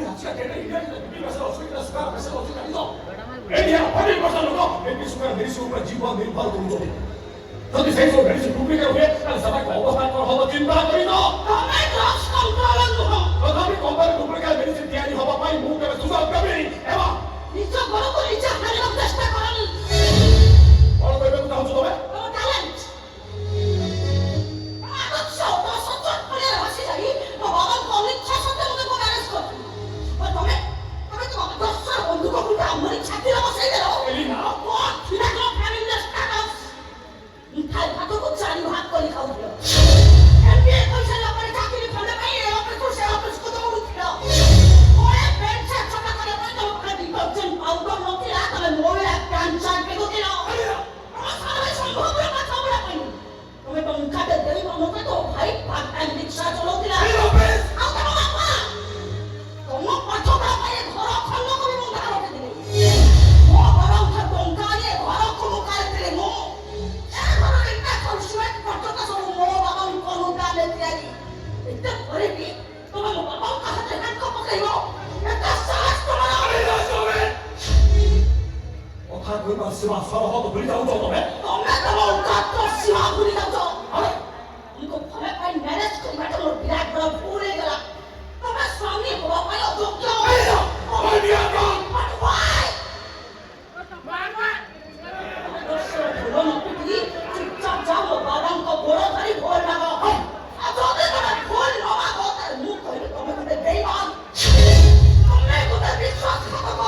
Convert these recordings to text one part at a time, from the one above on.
ଆଜିକା ଡେଟ୍ରେ ଇଣ୍ଡିଆରେ ବିବି ଭାଷାର ଅସୁବିଧା ସୁଗାର ଭାଷାର ଅସୁବିଧା ନାହିଁ ତ ଏଇଠି 100% ଲୋକ ବିବି ସୁଗାର ମେଡିସିନ ଉପରେ ଜୀବନ ନିର୍ଭର କରୁଛନ୍ତି। ଯଦି ସେଇ ସବୁ ମେଡିସିନ ଡୁପ୍ଲିକେଟ୍ ହୁଏ ତାହେଲେ ସେମାନଙ୍କ ଅବସ୍ଥା କ'ଣ ହବ ଚିନ୍ତା କରିନ। ତମେ ଡ୍ରଗ୍ସ କଣ୍ଟ୍ରୋଲ ନୁହଁ। ତଥାପି କମ୍ପାନୀ ଡୁପ୍ଲିକେଟ୍ ମେଡିସିନ ତିଆରି ହବା ପାଇଁ ମୁଁ କେବେ ସୁଯୋଗ ଦେବିନି। ଏବଂ ନିଜ ଘରକୁ ନିଜ ହାରିବାକୁ ଚେଷ୍ଟା କରନି। କ'ଣ କହିବାକୁ ଚାହୁଁଛ ତମେ? ସୀମା ସରହଦ ଭୁଲି ଯାଉଛ ତମେ? ତମେ ତମ ଉଦାତ୍ତ ସୀମା ଭୁଲି ଯାଉଛ। ତୁମକୁ ଭଲ ପାଇଁ ମ୍ୟାରେଜ କରିବାଟା ମୋର ବିରାଟ ବଡ଼ ଭୁଲ ହେଇଗଲା। ତମେ ସ୍ୱାମୀ ହେବା ପାଇଁ ଅଯୋଗ୍ୟ। ଚୁପଚାପ ଯାଅ ମୋ ବାବାଙ୍କ ଗୋଡ଼ ଧରି ଭୋଲ ମାଗ। ଯଦି ତମେ ଭୋଲ ନ ମାଗ ତାହେଲେ ମୁଁ କହିବି ତମେ ଗୋଟେ ବେଇମାନ, ତମେ ଗୋଟେ ବିଶ୍ୱାସଘାତକ,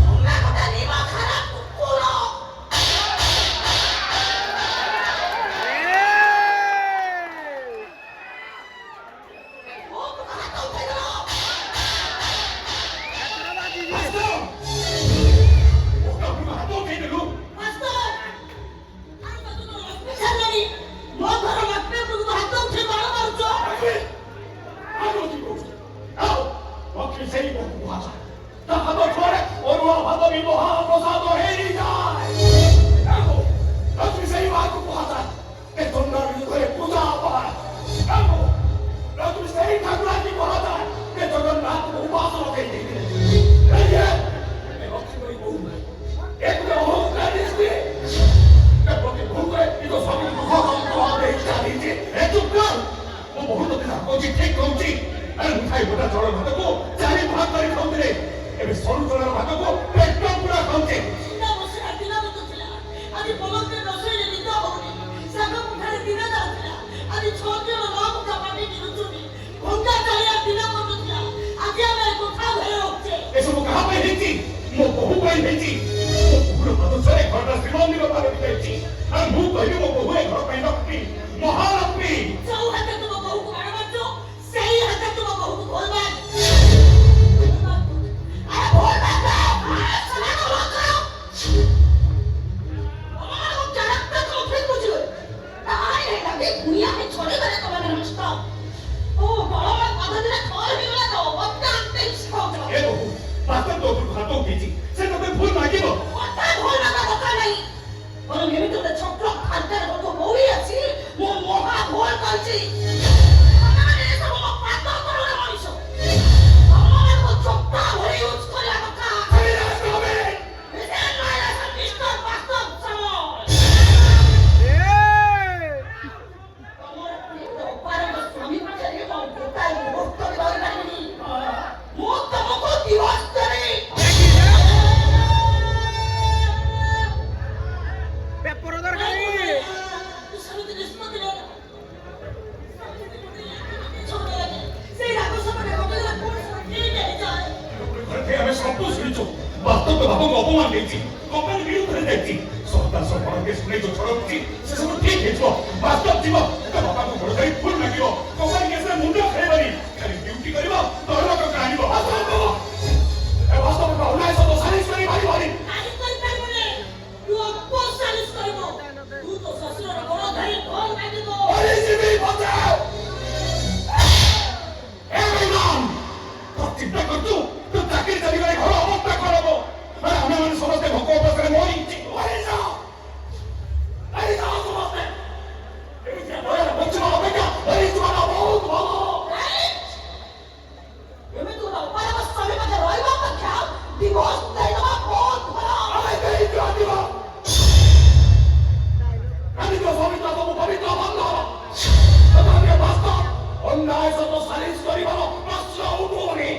ତମେ ଗୋଟେ ନିମାଖାରା କୁକୁର। ସହିତ ସାଲିସ କରିବାର ପ୍ରଶ୍ନ ଉଠୁନି।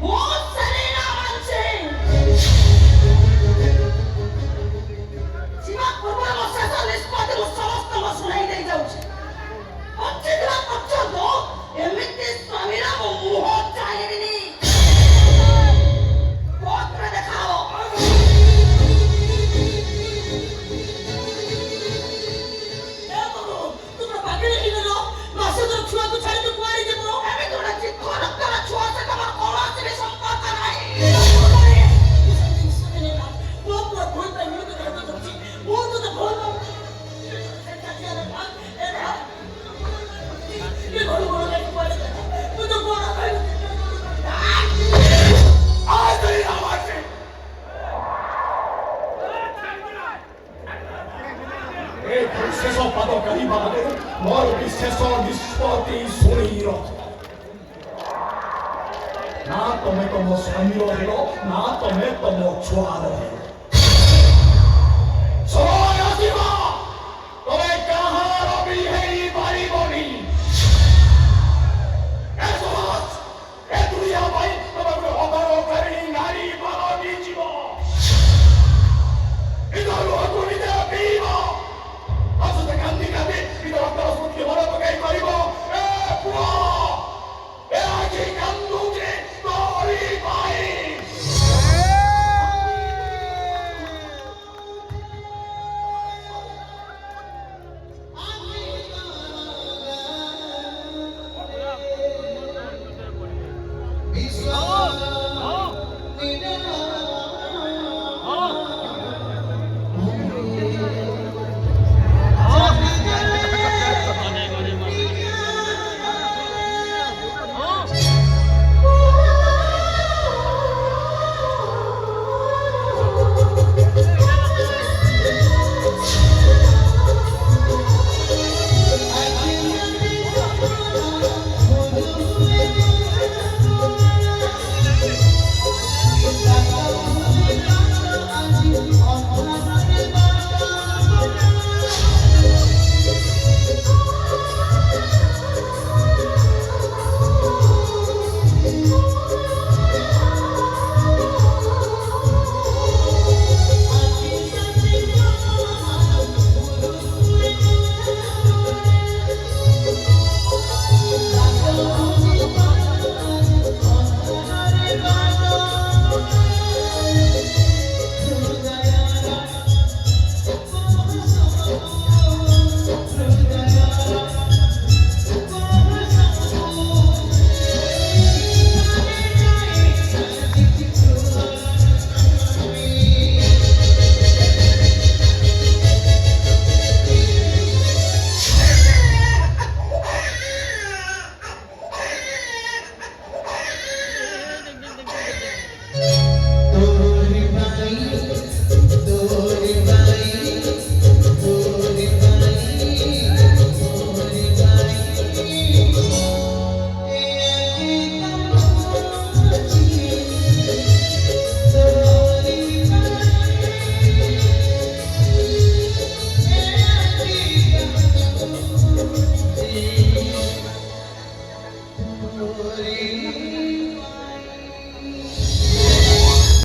ମୁଁ ସେନା ମାনছে ଯିବା ପୂର୍ବରୁ ମୋ ଶେଷ ନିଷ୍ପତ୍ତିକୁ ସମସ୍ତଙ୍କୁ ଶୁଣାଇ ଦେଇ ଯାଉଛି। ବଞ୍ଚିଥିବା ପର୍ଯ୍ୟନ୍ତ ଏମିତି ସ୍ୱାମୀର ମୁଁ ମୁହଁ ଚାହିଁବିନି। କୋର୍ଟରେ ଦେଖାହବ। ଶେଷ ପାଦ କାଢ଼ିବା ଆଗରୁ ମୋର ବିଶେଷ ନିଷ୍ପତ୍ତି ଶୁଣି ରଖ। ନା ତମେ ତମ ସ୍ୱାମୀର ହେଲ, ନା ତମେ ତମ ଛୁଆର ହେଲ। ସମୟ ଆସିବ ତମେ କାହାର ବି ହେଇପାରିବନି। ଏ ସମାଜ, ଏ ଦୁନିଆ ପାଇଁ ତମେ ଗୋଟେ ଅଦରକାରୀ ନାରୀ ପାଲଟିଯିବ। ନିଜ ଲୁହକୁ ନିଜେ ପିଇବ। ଅସୁସ୍ଥ କାନ୍ଦି କାନ୍ଦି ନିଜ ରକ୍ତର ସ୍ମୃତି ମନେ ପକାଇ କରିବ। ଏ ପୁଅ, ଏ ଆଜି କାନ୍ଦୁଛି ତୋରି ପାଇଁ। ବିଶ୍ୱାସ